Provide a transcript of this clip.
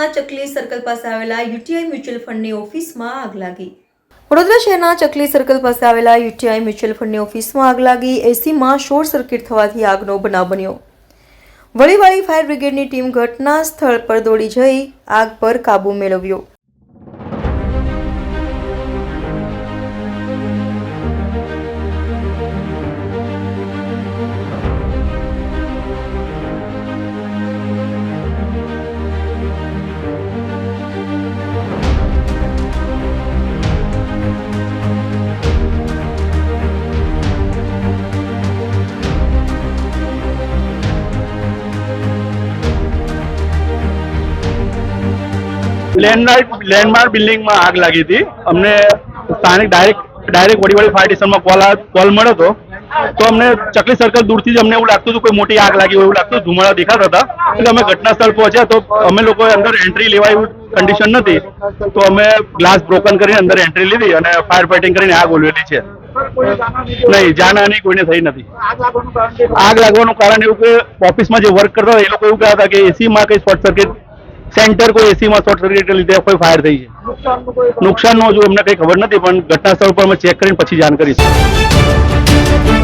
શહેરના ચકલી સર્કલ પાસે આવેલા યુટીઆઈ મ્યુચ્યુઅલ ફંડની ઓફિસમાં આગ લાગી। વડોદરા શહેરના ચકલી સર્કલ પાસે આવેલા યુટીઆઈ મ્યુચ્યુઅલ ફંડની ઓફિસમાં આગ લાગી। એસીમાં શોર્ટ સર્કિટ થવાથી આગનો બનાવ બન્યો। વડીવાળી ફાયર બ્રિગેડની ટીમ ઘટના સ્થળ પર દોડી જઈ આગ પર કાબૂ મેળવ્યો। लैंडमार्क बिल्डिंग में आग लगी थी। हमने स्थानिक डायरेक्ट वडीवाड़ी फायर स्टेशन में कॉल मळ्यो तो हमने चकली सर्कल दूर थी हमने एवं लगतुं कोई मोटी आग लगी हो एवं लगतुं, धुमाड़ा दिखाता था। तो अमे घटना स्थल पहुंचा तो अमे लोग अंदर एंट्री लेवा एवं कंडीशन नथी, तो अमे ग्लास ब्रोकन करीने अंदर एंट्री लीधी अने फायर फाइटिंग करीने आग ओलवेली छे। नहीं, जानहानि कोईने थई नथी। आग लागवानुं कारण एवुं के ऑफिस में जे वर्क करता ए लोको एवुं कहेता के एसी में कई शॉर्ट सर्किट सेंटर को एसी में शॉर्ट सर्किट के लीधे कोई फायर थई छे। नुकसान नो जो अમને કઈ ખબર નથી, પણ ઘટના સ્થળ પર અમે ચેક કરીને પછી જાણ કરીશું।